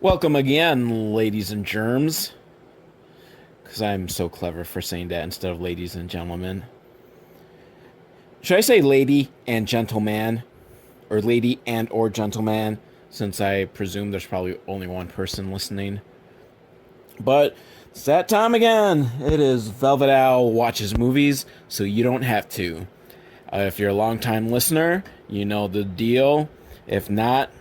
Welcome again, ladies and germs. Because I'm so clever for saying that instead of ladies and gentlemen. Should I say lady and gentleman? Or lady and or gentleman? Since I presume there's probably only one person listening. But it's that time again. It is Velvet Owl Watches Movies, so you don't have to. If you're a long-time listener, you know the deal. If not,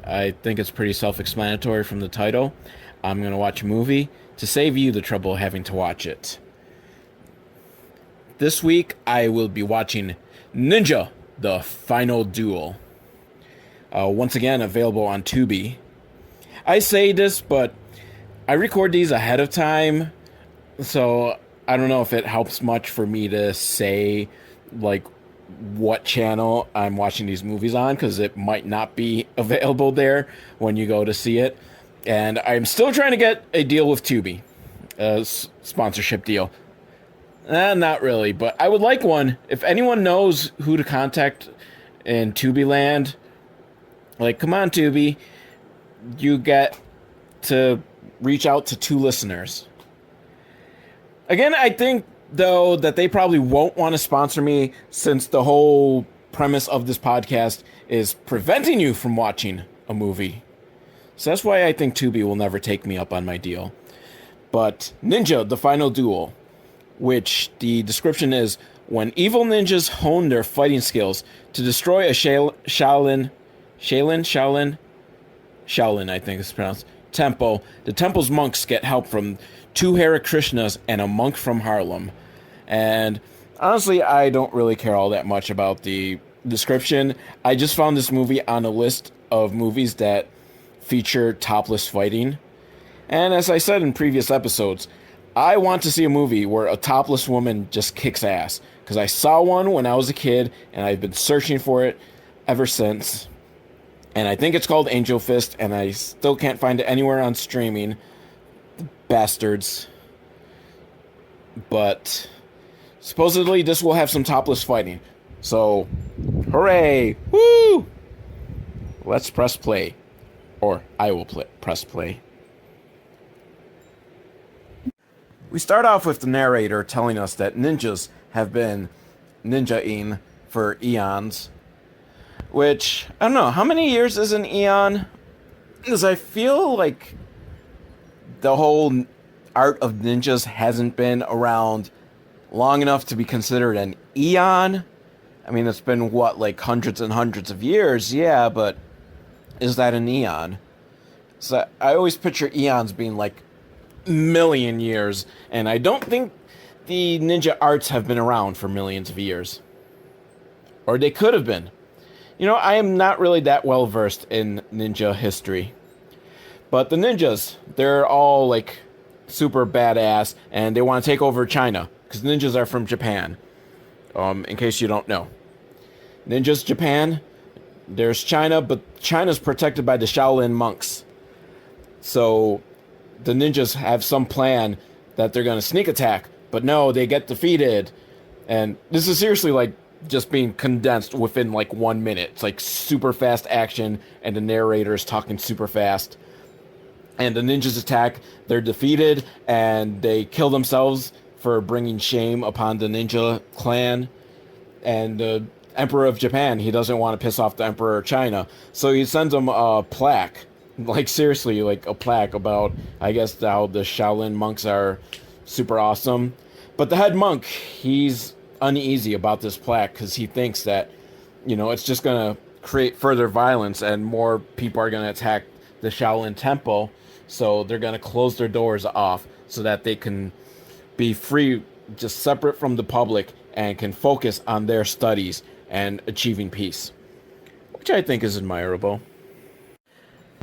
I think it's pretty self-explanatory from the title. I'm going to watch a movie to save you the trouble of having to watch it. This week, I will be watching Ninja, The Final Duel. Once again, available on Tubi. I say this, but I record these ahead of time, so I don't know if it helps much for me to say, like, what channel I'm watching these movies on, because it might not be available there when you go to see it. And I'm still trying to get a deal with Tubi, a sponsorship deal. Not really, but I would like one. If anyone knows who to contact in Tubi land, like, come on, Tubi, you get to reach out to 2 listeners. Again, I think, though, that they probably won't want to sponsor me, since the whole premise of this podcast is preventing you from watching a movie. So that's why I think Tubi will never take me up on my deal. But Ninja, The Final Duel, which the description is, when evil ninjas hone their fighting skills to destroy a Shaolin, I think it's pronounced, temple, the temple's monks get help from 2 Hare Krishnas and a monk from Harlem. And honestly, I don't really care all that much about the description. I just found this movie on a list of movies that feature topless fighting. And as I said in previous episodes, I want to see a movie where a topless woman just kicks ass. Because I saw one when I was a kid, and I've been searching for it ever since. And I think it's called Angel Fist, and I still can't find it anywhere on streaming. Bastards. But supposedly this will have some topless fighting. So, hooray! Woo! Let's press play. Or I will press play. We start off with the narrator telling us that ninjas have been ninja-ing for eons. Which, I don't know, how many years is an eon? Because I feel like the whole art of ninjas hasn't been around long enough to be considered an eon. I mean, it's been, what, like hundreds and hundreds of years? Yeah, but is that an eon? So I always picture eons being like million years, and I don't think the ninja arts have been around for millions of years. Or they could have been. You know, I am not really that well versed in ninja history. But the ninjas, they're all like super badass, and they want to take over China, because ninjas are from Japan. In case you don't know. Ninjas, Japan, there's China, but China's protected by the Shaolin monks. So the ninjas have some plan that they're going to sneak attack, but no, they get defeated. And this is seriously like just being condensed within like 1 minute. It's like super fast action, and the narrator is talking super fast. And the ninjas attack, they're defeated, and they kill themselves for bringing shame upon the ninja clan. And the Emperor of Japan, he doesn't want to piss off the Emperor of China, so he sends them a plaque. Like, seriously, like a plaque about, I guess, how the Shaolin monks are super awesome. But the head monk, he's uneasy about this plaque because he thinks that, you know, it's just going to create further violence and more people are going to attack the Shaolin temple. So they're going to close their doors off so that they can be free, just separate from the public, and can focus on their studies and achieving peace, which I think is admirable.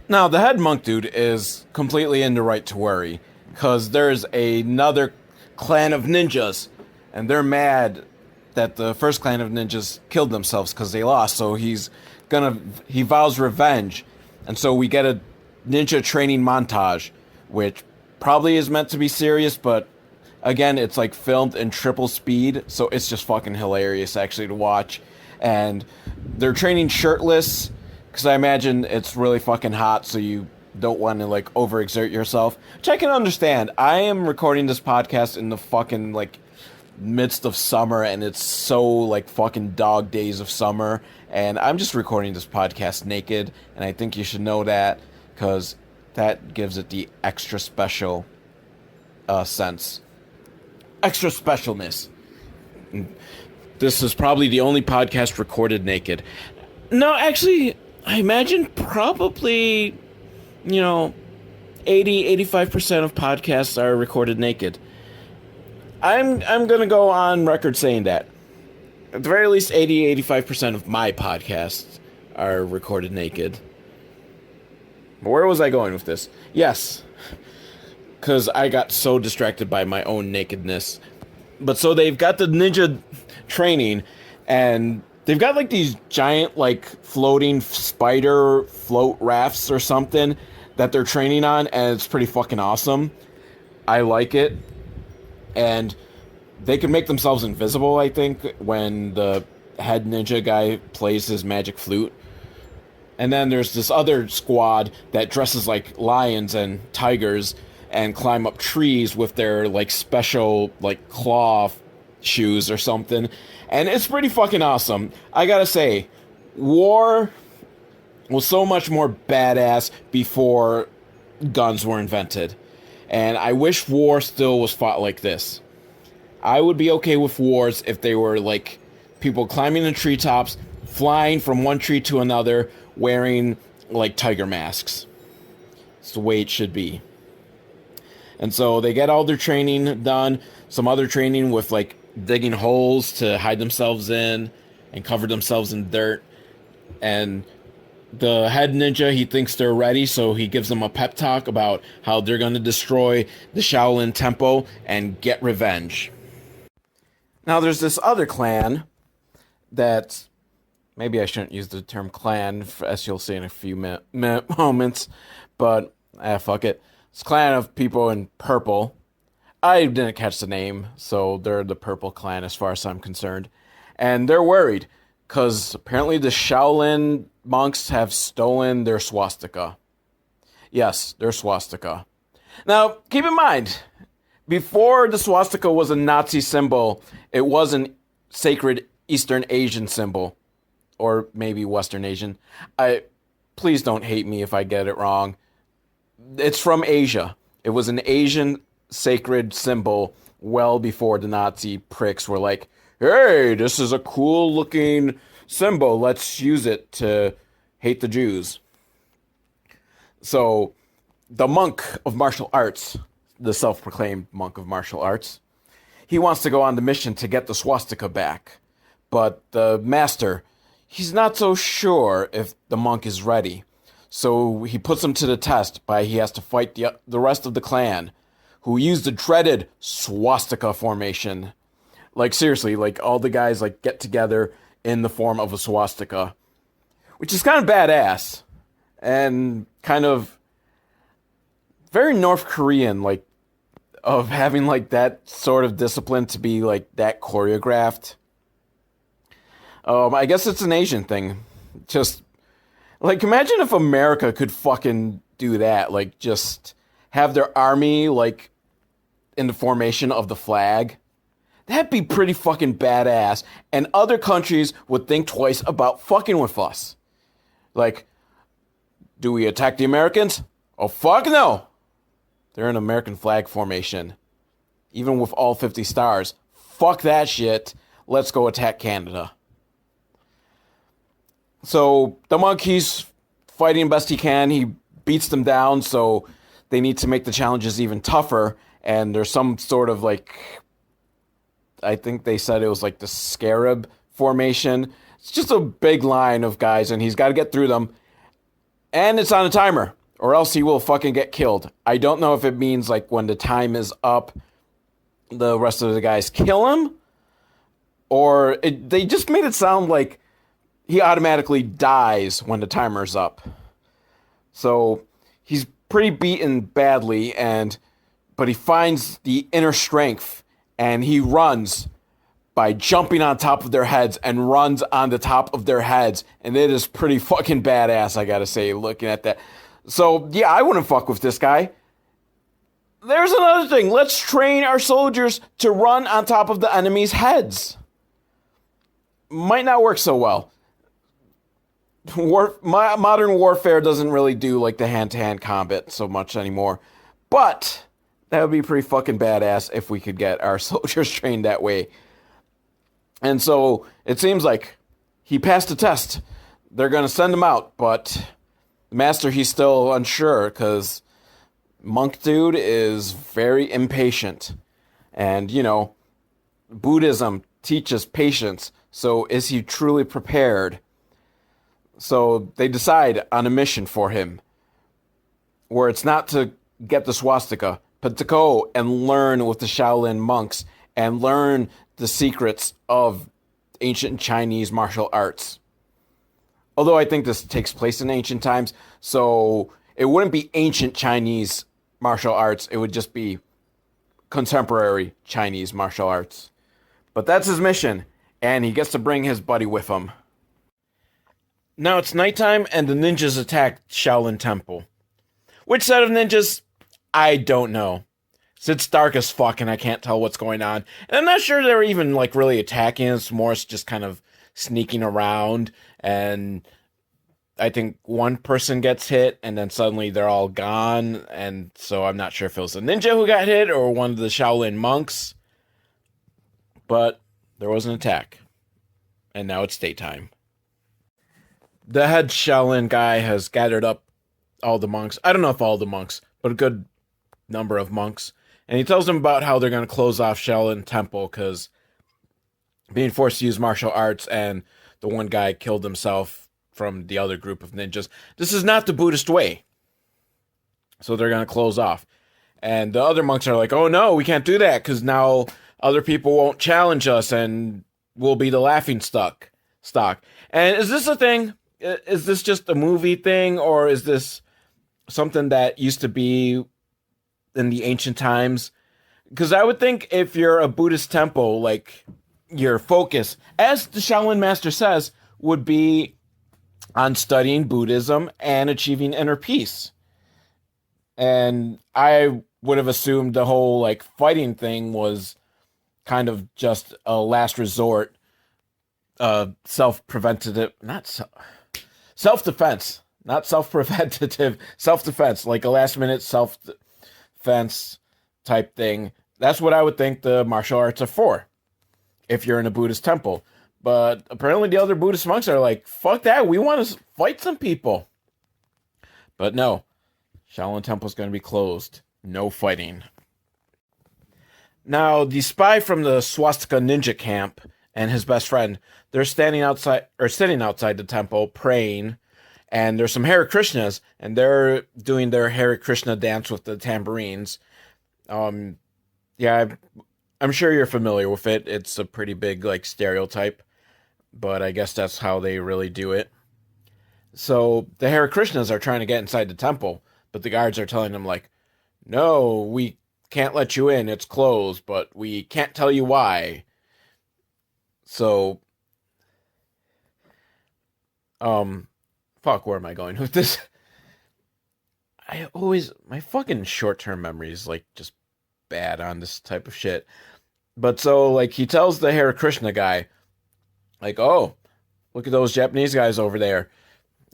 Now, the head monk dude is completely in the right to worry, because there's another clan of ninjas, and they're mad that the first clan of ninjas killed themselves because they lost, so he vows revenge. And so we get a ninja training montage, which probably is meant to be serious, but again, it's like filmed in triple speed, so it's just fucking hilarious actually to watch. And they're training shirtless, because I imagine it's really fucking hot, so you don't want to like overexert yourself, which I can understand. I am recording this podcast in the fucking like midst of summer, and it's so like fucking dog days of summer, and I'm just recording this podcast naked, and I think you should know that, because that gives it the extra special sense, extra specialness. This is probably the only podcast recorded naked. No, actually, I imagine probably, 80-85% of podcasts are recorded naked. I'm going to go on record saying that. At the very least, 80-85% of my podcasts are recorded naked. Where was I going with this? Yes, because I got so distracted by my own nakedness. But so they've got the ninja training, and they've got like these giant like floating spider float rafts or something that they're training on, and it's pretty fucking awesome. I like it. And they can make themselves invisible, I think, when the head ninja guy plays his magic flute. And then there's this other squad that dresses like lions and tigers and climb up trees with their like special like claw shoes or something. And it's pretty fucking awesome. I gotta say, war was so much more badass before guns were invented. And I wish war still was fought like this. I would be okay with wars if they were like people climbing the treetops, flying from one tree to another, wearing like tiger masks. It's the way it should be. And so they get all their training done, some other training with like digging holes to hide themselves in and cover themselves in dirt. And the head ninja, he thinks they're ready, so he gives them a pep talk about how they're going to destroy the Shaolin Temple and get revenge. Now there's this other clan that, maybe I shouldn't use the term clan, as you'll see in a few moments, but fuck it. It's a clan of people in purple. I didn't catch the name, so they're the purple clan as far as I'm concerned. And they're worried, because apparently the Shaolin monks have stolen their swastika. Yes, their swastika. Now, keep in mind, before the swastika was a Nazi symbol, it was a sacred Eastern Asian symbol. Or maybe Western Asian. Please don't hate me if I get it wrong. It's from Asia. It was an Asian sacred symbol well before the Nazi pricks were like, hey, this is a cool looking symbol. Let's use it to hate the Jews. So the monk of martial arts, the self-proclaimed monk of martial arts, he wants to go on the mission to get the swastika back. But the master, he's not so sure if the monk is ready. So he puts him to the test by he has to fight the rest of the clan, who use the dreaded swastika formation. Like seriously, like all the guys like get together in the form of a swastika, which is kind of badass and kind of very North Korean, like of having like that sort of discipline to be like that choreographed. I guess it's an Asian thing. Just like imagine if America could fucking do that, like just have their army like in the formation of the flag. That'd be pretty fucking badass. And other countries would think twice about fucking with us. Like, do we attack the Americans? Oh, fuck no. They're in American flag formation. Even with all 50 stars. Fuck that shit. Let's go attack Canada. So, the monk, he's fighting best he can. He beats them down, so they need to make the challenges even tougher. And there's some sort of like, I think they said it was like the scarab formation. It's just a big line of guys, and he's got to get through them. And it's on a timer, or else he will fucking get killed. I don't know if it means like when the time is up, the rest of the guys kill him, or they just made it sound like he automatically dies when the timer's up. So he's pretty beaten badly, but he finds the inner strength, and he runs by jumping on top of their heads and runs on the top of their heads. And it is pretty fucking badass, I gotta say, looking at that. So, yeah, I wouldn't fuck with this guy. There's another thing. Let's train our soldiers to run on top of the enemy's heads. Might not work so well. Modern warfare doesn't really do like the hand-to-hand combat so much anymore. But that would be pretty fucking badass if we could get our soldiers trained that way. And so it seems like he passed the test. They're going to send him out, but the master, he's still unsure because monk dude is very impatient. And, you know, Buddhism teaches patience. So is he truly prepared? So they decide on a mission for him where it's not to get the swastika, but to go and learn with the Shaolin monks and learn the secrets of ancient Chinese martial arts. Although I think this takes place in ancient times, so it wouldn't be ancient Chinese martial arts, it would just be contemporary Chinese martial arts. But that's his mission, and he gets to bring his buddy with him. Now it's nighttime, and the ninjas attack Shaolin Temple. Which set of ninjas? I don't know. It's dark as fuck, and I can't tell what's going on. And I'm not sure they're even, like, really attacking. It's more just kind of sneaking around, and I think one person gets hit, and then suddenly they're all gone, and so I'm not sure if it was a ninja who got hit or one of the Shaolin monks. But there was an attack. And now it's daytime. The head Shaolin guy has gathered up all the monks. I don't know if all the monks, but a good number of monks. And he tells them about how they're going to close off Shaolin Temple because being forced to use martial arts and the one guy killed himself from the other group of ninjas. This is not the Buddhist way. So they're going to close off. And the other monks are like, oh no, we can't do that because now other people won't challenge us and we'll be the laughing stock. And is this a thing? Is this just a movie thing, or is this something that used to be in the ancient times? Because I would think if you're a Buddhist temple, like, your focus, as the Shaolin master says, would be on studying Buddhism and achieving inner peace. And I would have assumed the whole, like, fighting thing was kind of just a last resort, self-preventative, self-defense, not self-preventative, self-defense, like a last-minute self-defense type thing. That's what I would think the martial arts are for, if you're in a Buddhist temple. But apparently the other Buddhist monks are like, fuck that, we want to fight some people. But no, Shaolin Temple's going to be closed. No fighting. Now, the spy from the swastika ninja camp and his best friend, they're sitting outside the temple praying, and there's some Hare Krishnas, and they're doing their Hare Krishna dance with the tambourines. Yeah, I'm sure you're familiar with it. It's a pretty big, like, stereotype, but I guess that's how they really do it. So the Hare Krishnas are trying to get inside the temple, but the guards are telling them, like, no, we can't let you in, it's closed, but we can't tell you why. So, fuck, where am I going with this? My fucking short-term memory is, like, just bad on this type of shit. But so, like, he tells the Hare Krishna guy, like, oh, look at those Japanese guys over there.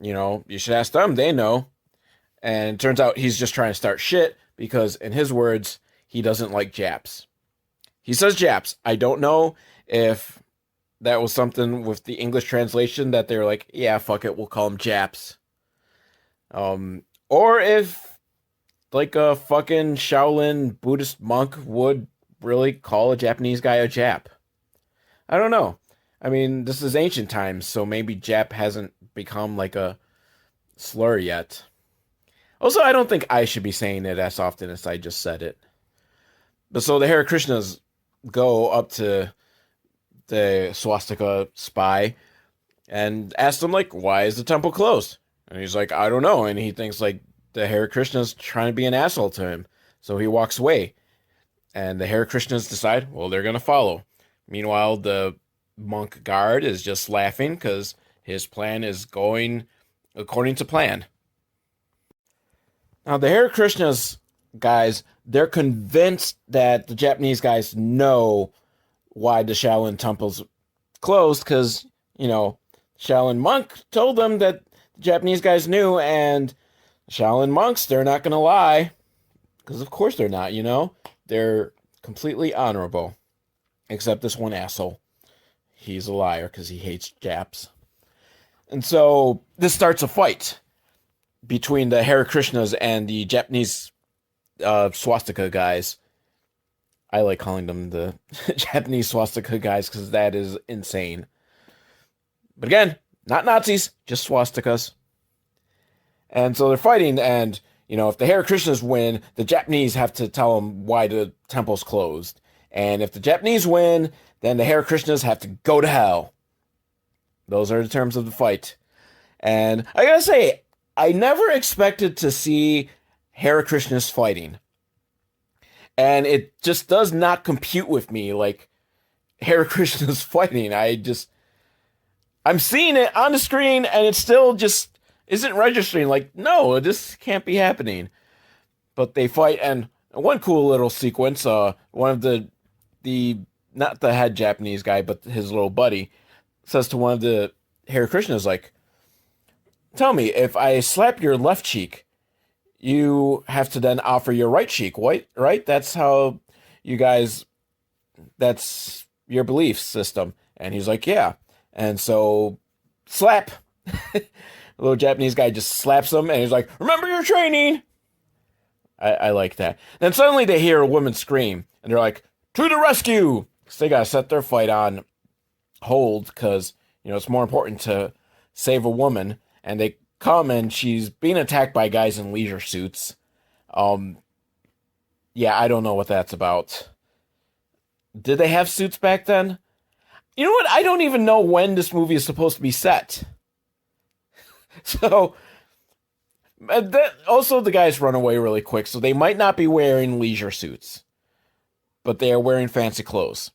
You know, you should ask them, they know. And it turns out he's just trying to start shit because, in his words, he doesn't like Japs. He says Japs. I don't know if that was something with the English translation that they're like, yeah, fuck it, we'll call them Japs. Or if, like, a fucking Shaolin Buddhist monk would really call a Japanese guy a Jap. I don't know. I mean, this is ancient times, so maybe Jap hasn't become, like, a slur yet. Also, I don't think I should be saying it as often as I just said it. But so the Hare Krishnas go up to the swastika spy and ask him, like, why is the temple closed? And he's like, I don't know. And he thinks, like, the Hare Krishna's trying to be an asshole to him. So he walks away. And the Hare Krishnas decide, well, they're going to follow. Meanwhile, the monk guard is just laughing because his plan is going according to plan. Now, the Hare Krishnas guys, they're convinced that the Japanese guys know why the Shaolin temple's closed because, you know, Shaolin monk told them that the Japanese guys knew, and Shaolin monks, they're not going to lie because, of course, they're not, you know? They're completely honorable, except this one asshole. He's a liar because he hates Japs. And so this starts a fight between the Hare Krishnas and the Japanese swastika guys. I like calling them the Japanese swastika guys because that is insane. But again, not Nazis, just swastikas. And so they're fighting, and, you know, if the Hare Krishnas win, the Japanese have to tell them why the temple's closed. And if the Japanese win, then the Hare Krishnas have to go to hell. Those are the terms of the fight. And I gotta say, I never expected to see Hare Krishnas fighting. And it just does not compute with me, like, Hare Krishnas fighting. I'm seeing it on the screen, and it still just isn't registering. Like, no, this can't be happening. But they fight, and one cool little sequence, one of the not the head Japanese guy, but his little buddy, says to one of the Hare Krishnas, like, tell me, if I slap your left cheek, you have to then offer your right cheek, right? That's how you guys, that's your belief system. And he's like, yeah. And so, slap. The little Japanese guy just slaps him, and he's like, remember your training. I like that. Then suddenly they hear a woman scream, and they're like, to the rescue. So they gotta set their fight on hold, because, you know, it's more important to save a woman. And they come, and she's being attacked by guys in leisure suits. Yeah, I don't know what that's about. Did they have suits back then? You know what? I don't even know when this movie is supposed to be set. So, also the guys run away really quick, so they might not be wearing leisure suits. But they are wearing fancy clothes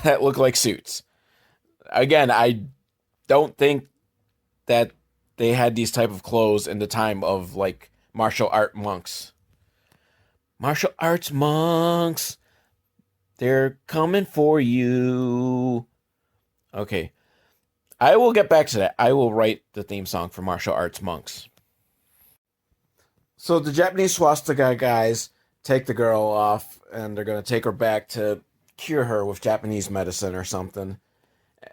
that look like suits. Again, I don't think that they had these type of clothes in the time of, like, martial art monks. Martial arts monks! They're coming for you. Okay. I will get back to that. I will write the theme song for martial arts monks. So the Japanese swastika guys take the girl off, and they're going to take her back to cure her with Japanese medicine or something.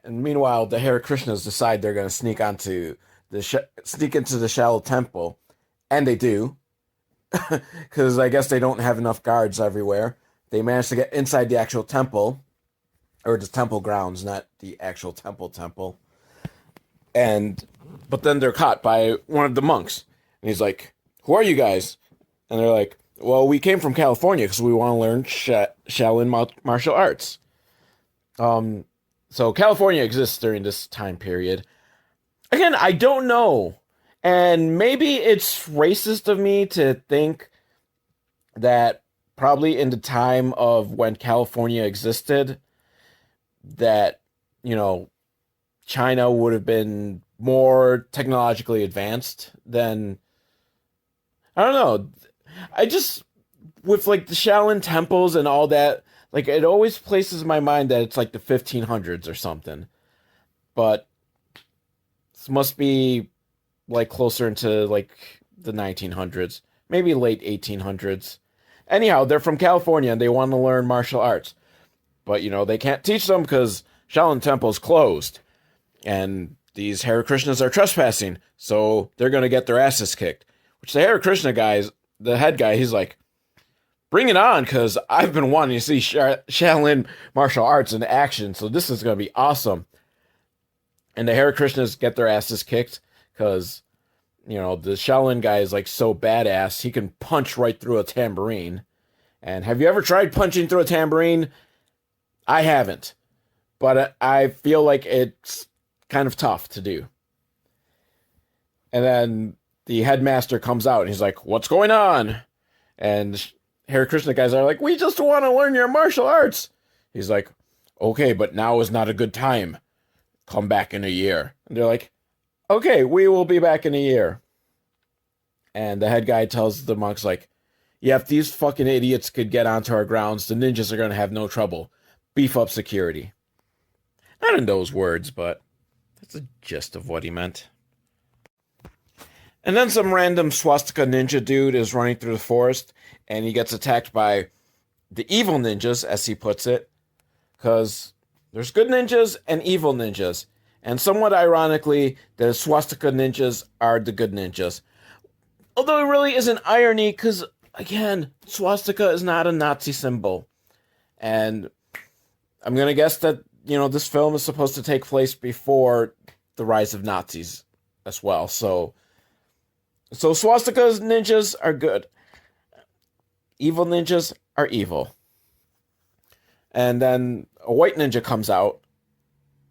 And meanwhile, the Hare Krishnas decide they're going to sneak into the Shaolin temple, and they do, because I guess they don't have enough guards everywhere. They manage to get inside the actual temple, or the temple grounds, not the actual temple. But then they're caught by one of the monks, and he's like, "Who are you guys?" And they're like, "Well, we came from California because we want to learn Shaolin martial arts." So California exists during this time period. Again, I don't know. And maybe it's racist of me to think that probably in the time of when California existed, that, you know, China would have been more technologically advanced than, I don't know. I just, with like the Shaolin temples and all that, like, it always places in my mind that it's like the 1500s or something. But this must be like closer into like the 1900s, maybe late 1800s. Anyhow, they're from California and they want to learn martial arts. But, you know, they can't teach them because Shaolin Temple's closed. And these Hare Krishnas are trespassing, so they're going to get their asses kicked. Which the Hare Krishna guy, the head guy, he's like, bring it on, because I've been wanting to see Shaolin martial arts in action, so this is going to be awesome. And the Hare Krishnas get their asses kicked, because, you know, the Shaolin guy is like so badass, he can punch right through a tambourine. And have you ever tried punching through a tambourine? I haven't. But I feel like it's kind of tough to do. And then the headmaster comes out and he's like, what's going on? And Hare Krishna guys are like, we just want to learn your martial arts. He's like, okay, but now is not a good time. Come back in a year. And they're like, okay, we will be back in a year. And the head guy tells the monks, like, yeah, if these fucking idiots could get onto our grounds, the ninjas are going to have no trouble. Beef up security. Not in those words, but that's the gist of what he meant. And then some random swastika ninja dude is running through the forest, and he gets attacked by the evil ninjas, as he puts it, because there's good ninjas and evil ninjas. And somewhat ironically, the swastika ninjas are the good ninjas. Although it really isn't irony, because, again, swastika is not a Nazi symbol. And I'm going to guess that, this film is supposed to take place before the rise of Nazis as well. So swastika ninjas are good. Evil ninjas are evil. And then a white ninja comes out.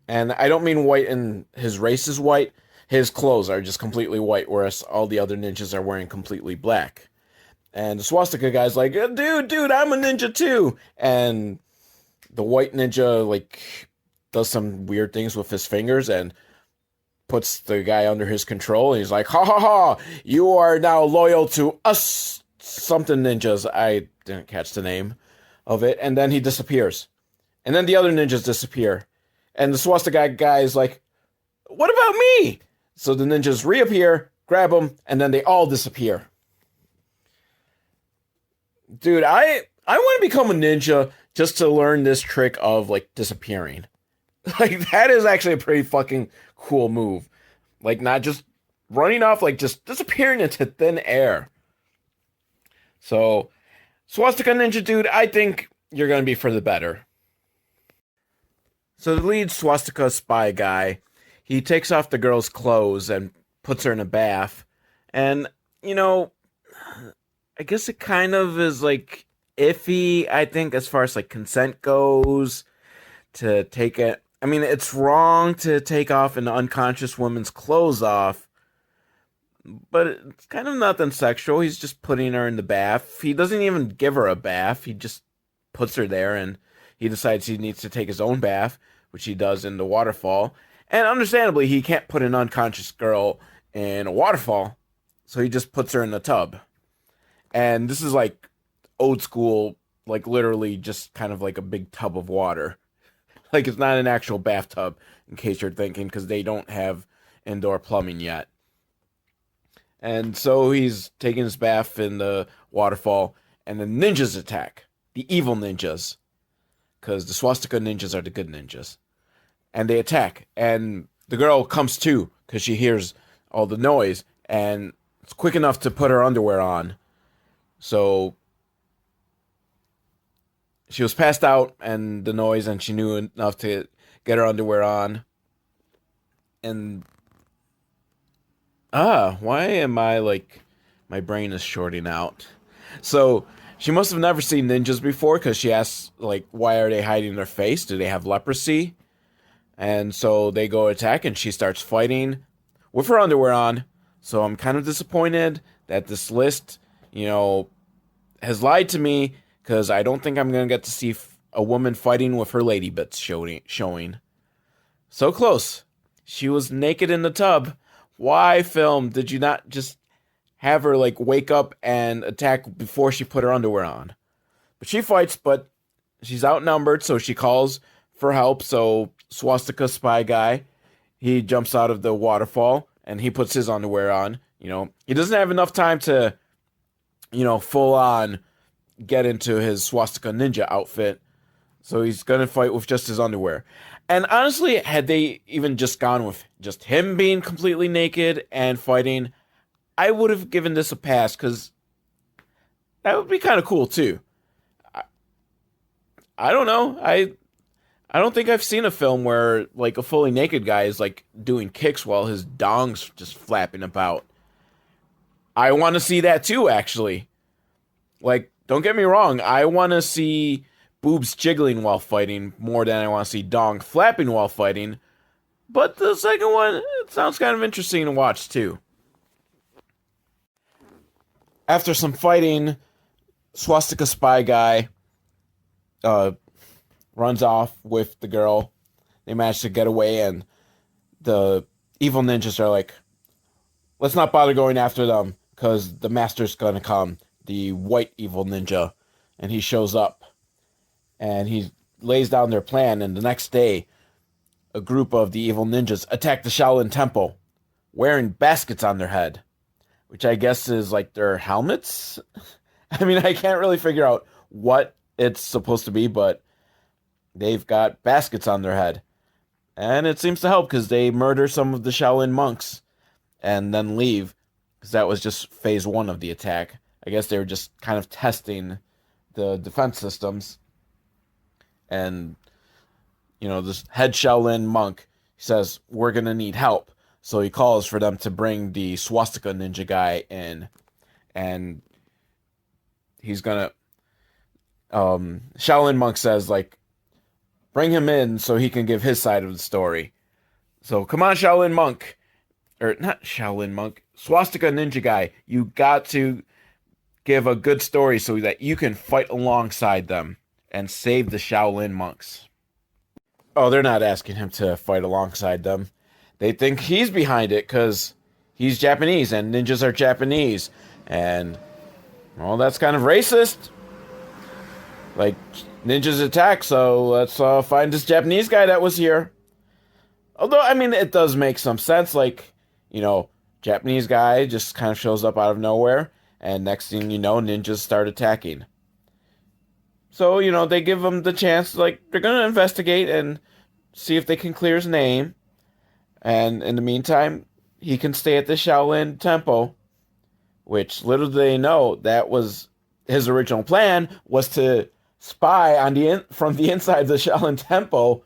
And I don't mean white in his race is white. His clothes are just completely white, whereas all the other ninjas are wearing completely black. And the swastika guy's like, dude, I'm a ninja too. And the white ninja, does some weird things with his fingers and puts the guy under his control. And he's like, ha ha ha, you are now loyal to us something ninjas. I didn't catch the name of it. And then he disappears. And then the other ninjas disappear. And the swastika guy is like, what about me? So the ninjas reappear, grab him, and then they all disappear. Dude, I want to become a ninja just to learn this trick of, disappearing. That is actually a pretty fucking cool move. Not just running off, just disappearing into thin air. So, swastika ninja dude, I think you're going to be for the better. So the lead swastika spy guy, he takes off the girl's clothes and puts her in a bath. And, I guess it kind of is, iffy, I think, as far as, consent goes, to take it. I mean, it's wrong to take off an unconscious woman's clothes off, but it's kind of nothing sexual. He's just putting her in the bath. He doesn't even give her a bath. He just puts her there, and he decides he needs to take his own bath, which he does in the waterfall. And understandably, he can't put an unconscious girl in a waterfall, so he just puts her in the tub. And this is old school, literally just kind of a big tub of water. It's not an actual bathtub, in case you're thinking, because they don't have indoor plumbing yet. And so he's taking his bath in the waterfall, and the ninjas attack. The evil ninjas. Because the swastika ninjas are the good ninjas. And they attack. And the girl comes to, because she hears all the noise. And it's quick enough to put her underwear on. So she was passed out and the noise, and she knew enough to get her underwear on. And why am I my brain is shorting out? So she must have never seen ninjas before, because she asks, why are they hiding their face? Do they have leprosy? And so they go attack, and she starts fighting with her underwear on. So I'm kind of disappointed that this list, has lied to me, because I don't think I'm going to get to see a woman fighting with her lady bits showing. So close. She was naked in the tub. Why, film, did you not just have her, wake up and attack before she put her underwear on? But she fights, but she's outnumbered, so she calls for help. So swastika spy guy, he jumps out of the waterfall, and he puts his underwear on. He doesn't have enough time to, full on get into his swastika ninja outfit. So he's going to fight with just his underwear. And honestly, had they even just gone with just him being completely naked and fighting, I would have given this a pass, because that would be kind of cool too. I don't know. I don't think I've seen a film where a fully naked guy is doing kicks while his dong's just flapping about. I want to see that too, actually. Don't get me wrong, I want to see boobs jiggling while fighting more than I want to see dong flapping while fighting. But the second one, it sounds kind of interesting to watch too. After some fighting, swastika spy guy runs off with the girl. They manage to get away, and the evil ninjas are like, let's not bother going after them, because the master's gonna come, the white evil ninja, and he shows up, and he lays down their plan, and the next day, a group of the evil ninjas attack the Shaolin Temple, wearing baskets on their head, which I guess is like their helmets? I mean, I can't really figure out what it's supposed to be, but they've got baskets on their head. And it seems to help because they murder some of the Shaolin monks and then leave, because that was just phase one of the attack. I guess they were just kind of testing the defense systems. And, this head Shaolin monk says, we're going to need help. So he calls for them to bring the swastika ninja guy in. And he's going to... Shaolin monk says, bring him in so he can give his side of the story. So come on, Shaolin monk. Or not Shaolin monk. Swastika ninja guy. You got to give a good story so that you can fight alongside them and save the Shaolin monks. Oh, they're not asking him to fight alongside them. They think he's behind it because he's Japanese and ninjas are Japanese. And, well, that's kind of racist. Ninjas attack, so let's find this Japanese guy that was here. Although, I mean, it does make some sense. Japanese guy just kind of shows up out of nowhere. And next thing you know, ninjas start attacking. So, they give him the chance, they're going to investigate and see if they can clear his name. And in the meantime, he can stay at the Shaolin Temple, which little do they know, that was his original plan, was to spy from the inside of the Shaolin Temple,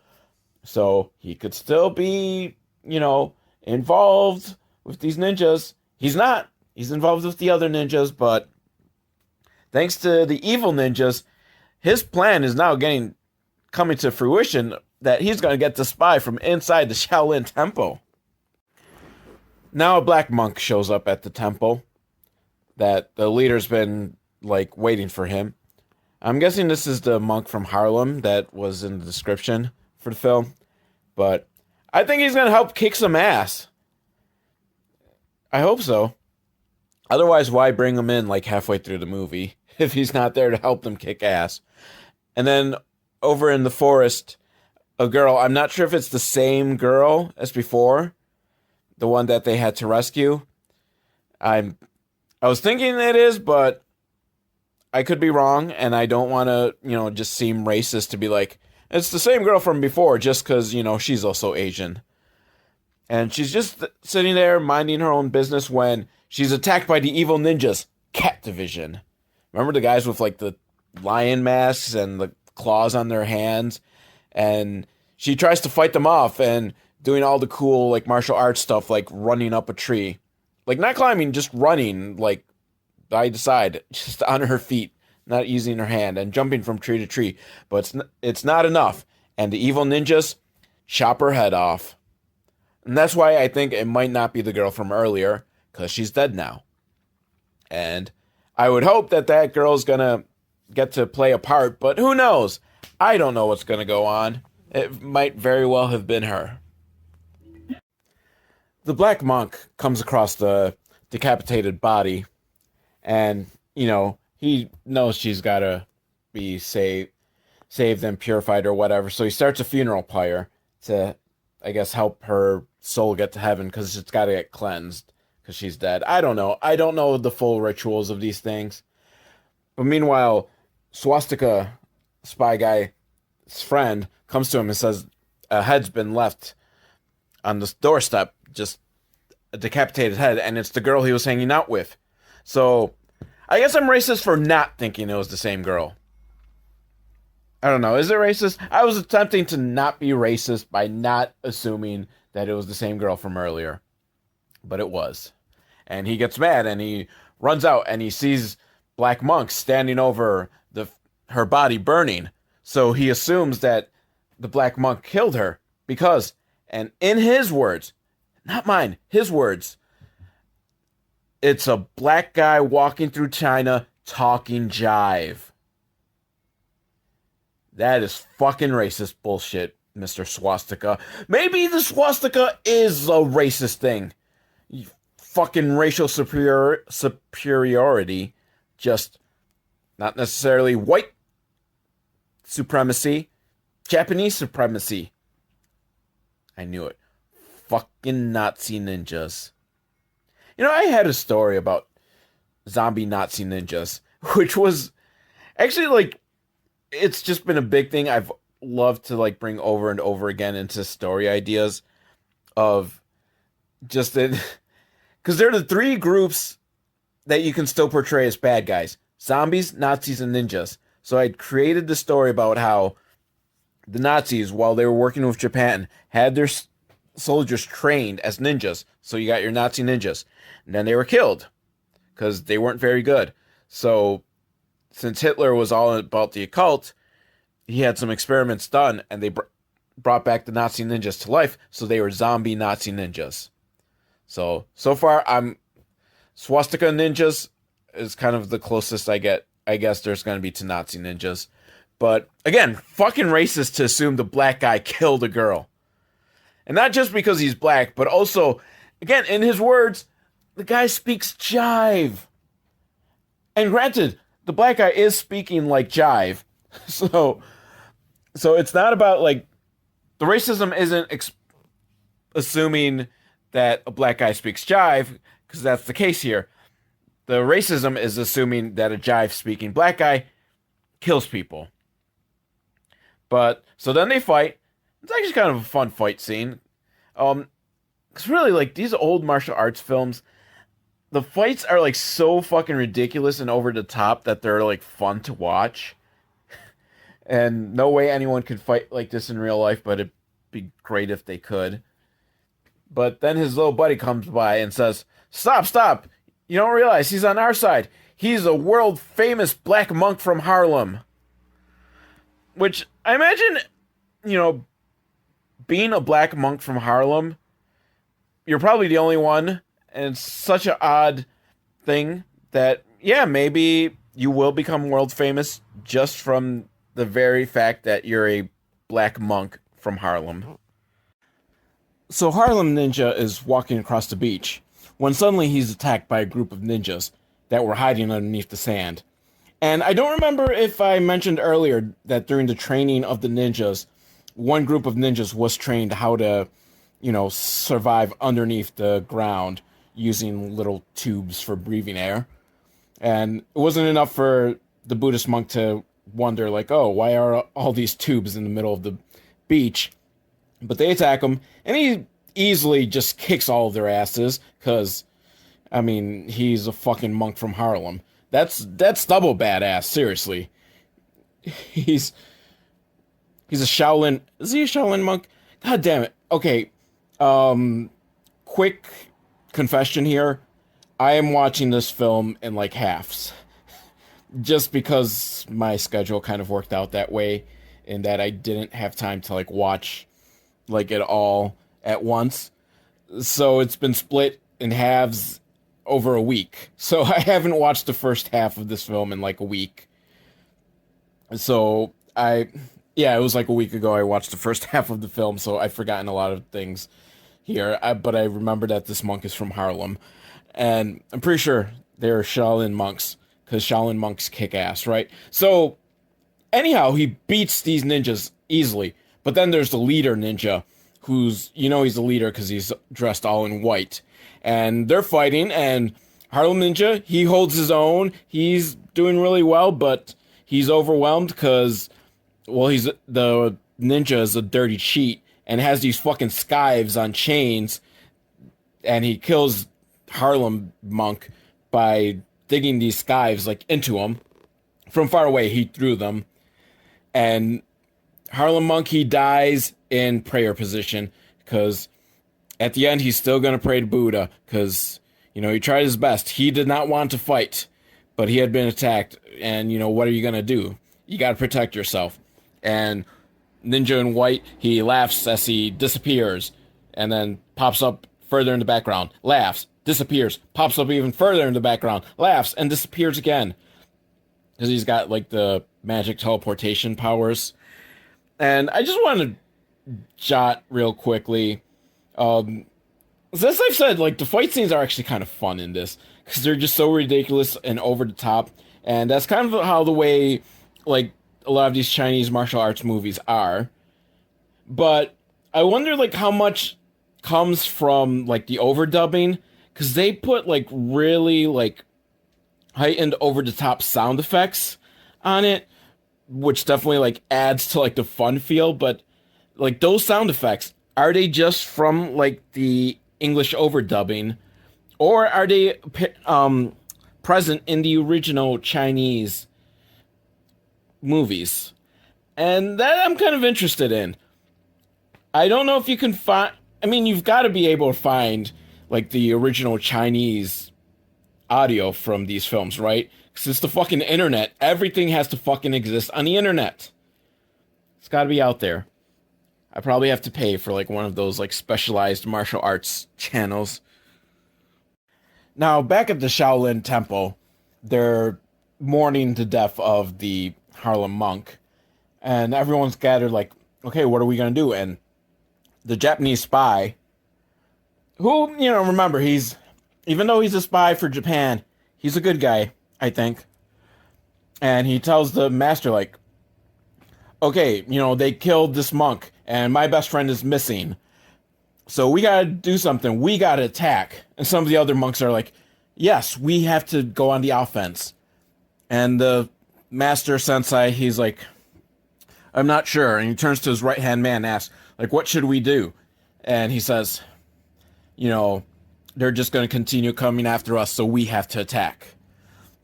so he could still be, involved with these ninjas. He's not. He's involved with the other ninjas, but thanks to the evil ninjas, his plan is now coming to fruition that he's going to get to spy from inside the Shaolin Temple. Now a black monk shows up at the temple that the leader's been, waiting for him. I'm guessing this is the monk from Harlem that was in the description for the film. But I think he's going to help kick some ass. I hope so. Otherwise, why bring him in halfway through the movie if he's not there to help them kick ass? And then over in the forest, a girl, I'm not sure if it's the same girl as before, the one that they had to rescue. I was thinking it is, but I could be wrong, and I don't want to, just seem racist to be it's the same girl from before just because, she's also Asian. And she's just sitting there minding her own business when she's attacked by the evil ninjas, Cat Division. Remember the guys with the lion masks and the claws on their hands? And she tries to fight them off and doing all the cool martial arts stuff, running up a tree. Not climbing, just running, by the side, just on her feet, not using her hand, and jumping from tree to tree. But it's not enough. And the evil ninjas chop her head off. And that's why I think it might not be the girl from earlier, because she's dead now. And I would hope that girl's going to get to play a part, but who knows? I don't know what's going to go on. It might very well have been her. The black monk comes across the decapitated body, and, he knows she's got to be saved and purified or whatever, so he starts a funeral pyre to, I guess, help her soul get to heaven, because it's got to get cleansed, because she's dead. I don't know. I don't know the full rituals of these things. But meanwhile, Swastika spy guy's friend comes to him and says a head's been left on the doorstep, just a decapitated head, and it's the girl he was hanging out with. So I guess I'm racist for not thinking it was the same girl. I don't know. Is it racist? I was attempting to not be racist by not assuming that it was the same girl from earlier. But it was. And he gets mad and he runs out and he sees black monks standing over her body burning. So he assumes that the black monk killed her because, and in his words, not mine, his words, it's a black guy walking through China talking jive. That is fucking racist bullshit, Mr. Swastika. Maybe the swastika is a racist thing. You fucking racial superiority, just not necessarily white supremacy, Japanese supremacy. I knew it. Fucking Nazi ninjas. I had a story about zombie Nazi ninjas, which was actually like, it's just been a big thing I've loved to like bring over and over again into story ideas of just it. Because they're the three groups that you can still portray as bad guys: zombies, Nazis, and ninjas. So I created the story about how the Nazis, while they were working with Japan, had their soldiers trained as ninjas. So you got your Nazi ninjas. And then they were killed because they weren't very good. So since Hitler was all about the occult, he had some experiments done, and they brought back the Nazi ninjas to life. So they were zombie Nazi ninjas. So far, swastika ninjas is kind of the closest I get. I guess there's going to be to Nazi ninjas. But again, fucking racist to assume the black guy killed a girl. And not just because he's black, but also, again, in his words, the guy speaks jive. And granted, the black guy is speaking like jive. So it's not about like, the racism isn't assuming that a black guy speaks jive, because that's the case here. The racism is assuming that a jive-speaking black guy kills people. But, so then they fight. It's actually kind of a fun fight scene. Because really, like, these old martial arts films, the fights are, like, so fucking ridiculous and over the top that they're, like, fun to watch. And no way anyone could fight like this in real life, but it'd be great if they could. But then his little buddy comes by and says, Stop! You don't realize he's on our side. He's a world-famous black monk from Harlem. Which, I imagine, being a black monk from Harlem, you're probably the only one, and it's such an odd thing that, yeah, maybe you will become world-famous just from the very fact that you're a black monk from Harlem. So Harlem Ninja is walking across the beach, when suddenly he's attacked by a group of ninjas that were hiding underneath the sand. And I don't remember if I mentioned earlier that during the training of the ninjas, one group of ninjas was trained how to, survive underneath the ground using little tubes for breathing air. And it wasn't enough for the Buddhist monk to wonder, like, oh, why are all these tubes in the middle of the beach? But they attack him, and he easily just kicks all of their asses, because, he's a fucking monk from Harlem. That's double badass, seriously. He's a Shaolin... Is he a Shaolin monk? God damn it. Okay, quick confession here. I am watching this film in, like, halves. Just because my schedule kind of worked out that way, and that I didn't have time to, like, watch, like, it all at once. So it's been split in halves over a week. So I haven't watched the first half of this film in like a week. So it was like a week ago I watched the first half of the film, so I've forgotten a lot of things here. But I remember that this monk is from Harlem. And I'm pretty sure they're Shaolin monks, because Shaolin monks kick ass, right? So anyhow, he beats these ninjas easily. But then there's the leader ninja, who's, he's the leader because he's dressed all in white. And they're fighting, and Harlem Ninja, he holds his own. He's doing really well, but he's overwhelmed because, the ninja is a dirty cheat and has these fucking scythes on chains, and he kills Harlem Monk by digging these scythes, like, into him. From far away, he threw them. And Harlem Monk, he dies in prayer position, because at the end he's still going to pray to Buddha, because, he tried his best. He did not want to fight, but he had been attacked, and, what are you going to do? You got to protect yourself. And Ninja in White, he laughs as he disappears, and then pops up further in the background, laughs, disappears, pops up even further in the background, laughs, and disappears again. Because he's got, like, the magic teleportation powers. And I just want to jot real quickly, as I've said, like the fight scenes are actually kind of fun in this because they're just so ridiculous and over the top, and that's kind of how the way like a lot of these Chinese martial arts movies are. But I wonder like how much comes from like the overdubbing because they put like really like heightened over the top sound effects on it, which definitely like adds to like the fun feel. But like those sound effects, are they just from like the English overdubbing, or are they present in the original Chinese movies? And that I'm kind of interested in. I don't know if you can find. I mean, you've got to be able to find like the original Chinese audio from these films, right? Because it's the fucking internet. Everything has to fucking exist on the internet. It's got to be out there. I probably have to pay for like one of those like specialized martial arts channels. Now, back at the Shaolin Temple, they're mourning the death of the Harlem monk, and everyone's gathered like, okay, what are we gonna do? And the Japanese spy, who, you know, remember, even though he's a spy for Japan, he's a good guy, I think. And he tells the master, like, okay, you know, they killed this monk, and my best friend is missing. So we gotta do something. We gotta attack. And some of the other monks are like, yes, we have to go on the offense. And the master sensei, he's like, I'm not sure. And he turns to his right-hand man and asks, like, what should we do? And he says, you know, they're just going to continue coming after us, so we have to attack.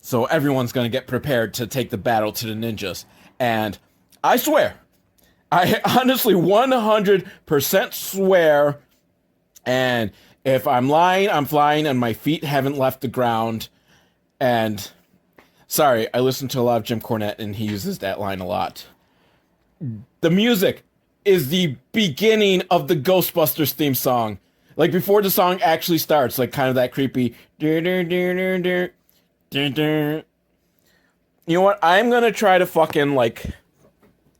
So everyone's going to get prepared to take the battle to the ninjas. And I swear, I honestly 100% swear, and if I'm lying, I'm flying, and my feet haven't left the ground. And sorry, I listen to a lot of Jim Cornette, and he uses that line a lot. The music is the beginning of the Ghostbusters theme song. Like, before the song actually starts, like, kind of that creepy... You know what? I'm gonna try to fucking, like,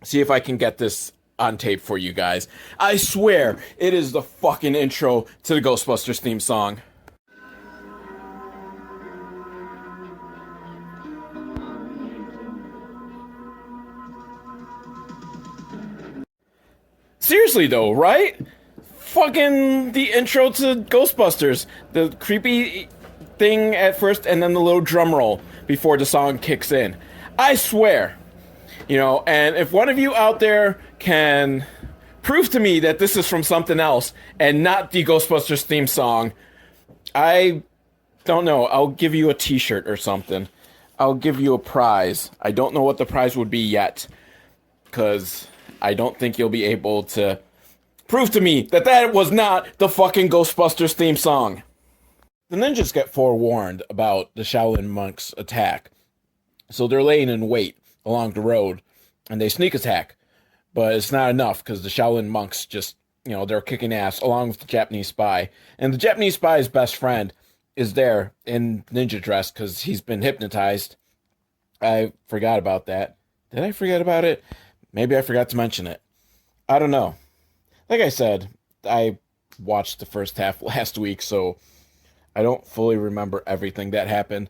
see if I can get this on tape for you guys. I swear, it is the fucking intro to the Ghostbusters theme song. Seriously though, right? Fucking the intro to Ghostbusters. The creepy thing at first, and then the little drum roll before the song kicks in. I swear. You know, and if one of you out there can prove to me that this is from something else and not the Ghostbusters theme song, I don't know. I'll give you a t-shirt or something. I'll give you a prize. I don't know what the prize would be yet, because I don't think you'll be able to prove to me that that was not the fucking Ghostbusters theme song. The ninjas get forewarned about the Shaolin monks' attack, so they're laying in wait along the road, and they sneak attack. But it's not enough, because the Shaolin monks just, you know, they're kicking ass along with the Japanese spy. And the Japanese spy's best friend is there in ninja dress because he's been hypnotized. I forgot about that. Did I forget about it? Maybe I forgot to mention it. I don't know. Like I said, I watched the first half last week, so I don't fully remember everything that happened.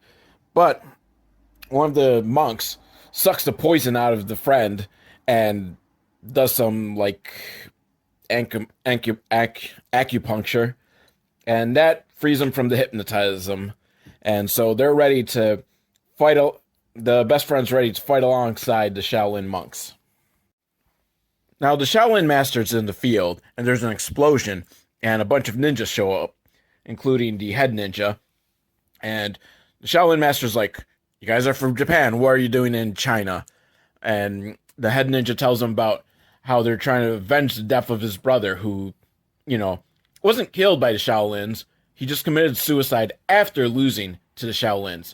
But one of the monks sucks the poison out of the friend and does some, like, acupuncture. And that frees him from the hypnotism. And so they're ready to fight. The best friend's ready to fight alongside the Shaolin monks. Now, the Shaolin master's in the field, and there's an explosion, and a bunch of ninjas show up, including the head ninja. And the Shaolin master's like, you guys are from Japan, what are you doing in China? And the head ninja tells him about how they're trying to avenge the death of his brother, who, you know, wasn't killed by the Shaolins. He just committed suicide after losing to the Shaolins,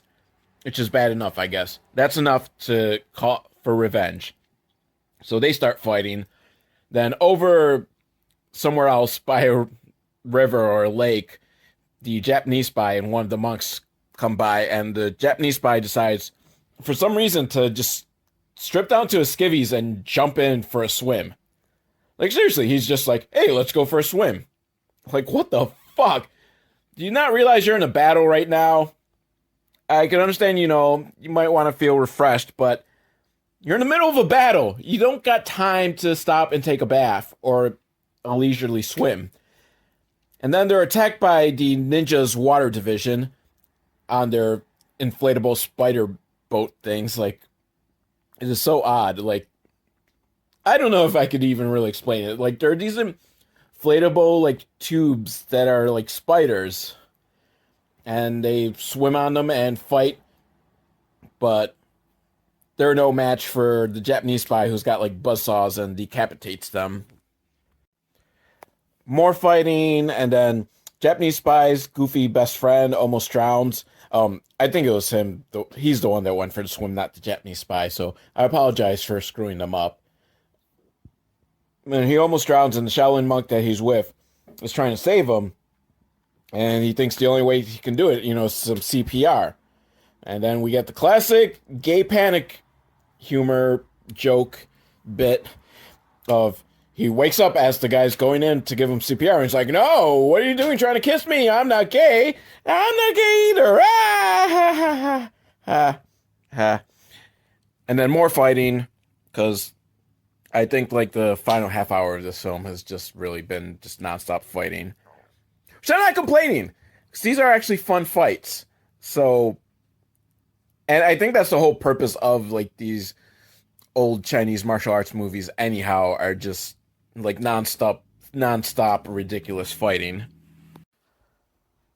which is bad enough, I guess. That's enough to call for revenge. So they start fighting. Then over somewhere else by a river or a lake, the Japanese spy and one of the monks come by, and the Japanese spy decides, for some reason, to just strip down to his skivvies and jump in for a swim. Like, seriously, he's just like, hey, let's go for a swim. Like, what the fuck? Do you not realize you're in a battle right now? I can understand, you might want to feel refreshed, but you're in the middle of a battle. You don't got time to stop and take a bath or a leisurely swim. And then they're attacked by the ninja's water division on their inflatable spider boat things. Like, it is so odd. Like, I don't know if I could even really explain it. Like, there are these inflatable, like, tubes that are like spiders. And they swim on them and fight. But they're no match for the Japanese spy who's got, like, buzzsaws and decapitates them. More fighting, and then Japanese spy's goofy best friend almost drowns. I think it was him. He's the one that went for the swim, not the Japanese spy. So I apologize for screwing them up. And he almost drowns, and the Shaolin monk that he's with is trying to save him. And he thinks the only way he can do it, is some CPR. And then we get the classic gay panic humor joke bit of he wakes up as the guy's going in to give him CPR, and he's like, "No, what are you doing trying to kiss me? I'm not gay. I'm not gay either." Ah, ha, ha, ha, ha, ha. And then more fighting, because I think, like, the final half hour of this film has just really been just nonstop fighting. Which I'm not complaining, because these are actually fun fights. So, and I think that's the whole purpose of, like, these old Chinese martial arts movies anyhow, are just like non-stop ridiculous fighting.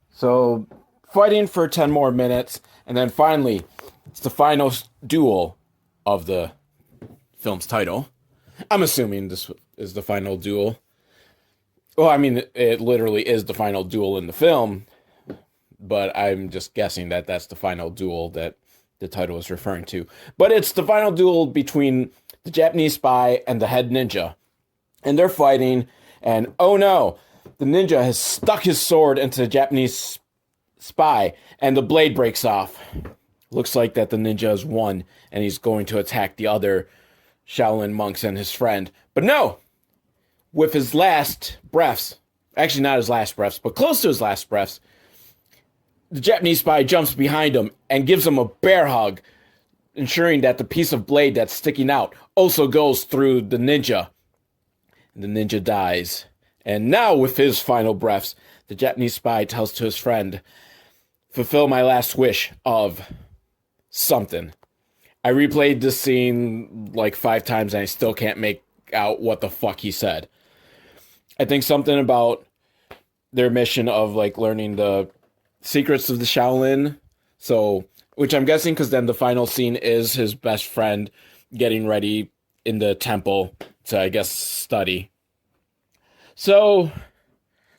So fighting for 10 more minutes, and then finally it's the final duel of the film's title. I'm assuming this is the final duel. Well, I mean, it literally is the final duel in the film, but I'm just guessing that that's the final duel that the title is referring to. But it's the final duel between the Japanese spy and the head ninja. And they're fighting, and oh no, the ninja has stuck his sword into the Japanese spy, and the blade breaks off. Looks like that the ninja has won, and he's going to attack the other Shaolin monks and his friend. But no! With his last breaths, actually not his last breaths, but close to his last breaths, the Japanese spy jumps behind him and gives him a bear hug, ensuring that the piece of blade that's sticking out also goes through the ninja. The ninja dies. And now, with his final breaths, the Japanese spy tells to his friend, "Fulfill my last wish of something." I replayed this scene like 5 times, and I still can't make out what the fuck he said. I think something about their mission of, like, learning the secrets of the Shaolin. So, which I'm guessing because then the final scene is his best friend getting ready in the temple to, I guess, study. So,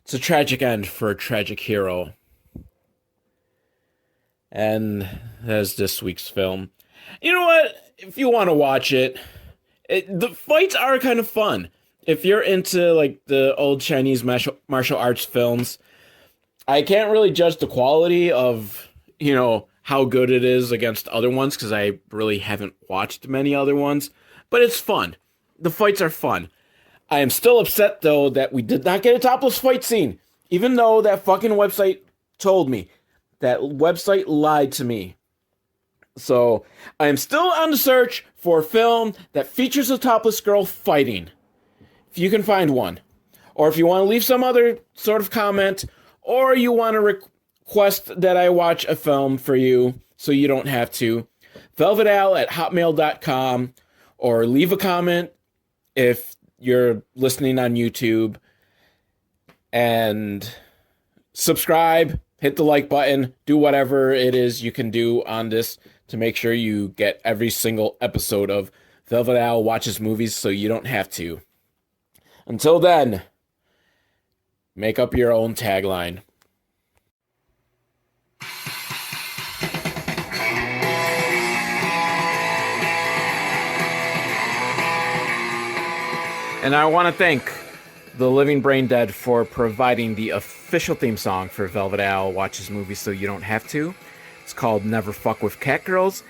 it's a tragic end for a tragic hero. And that's this week's film. You know what? If you want to watch it, the fights are kind of fun. If you're into, like, the old Chinese martial arts films, I can't really judge the quality of, how good it is against other ones, because I really haven't watched many other ones. But it's fun. The fights are fun. I am still upset, though, that we did not get a topless fight scene. Even though that fucking website told me. That website lied to me. So, I am still on the search for a film that features a topless girl fighting. If you can find one. Or if you want to leave some other sort of comment. Or you want to request that I watch a film for you so you don't have to. velvetal@hotmail.com. Or leave a comment if you're listening on YouTube. And subscribe. Hit the like button. Do whatever it is you can do on this to make sure you get every single episode of Velvet Owl Watches Movies so you don't have to. Until then, make up your own tagline. And I want to thank the Living Brain Dead for providing the official theme song for Velvet Owl Watches Movies so you don't have to. It's called Never Fuck with Catgirls,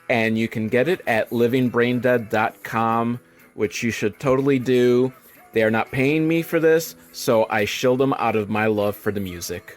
and you can get it at livingbraindead.com, which you should totally do. They are not paying me for this, so I shill them out of my love for the music.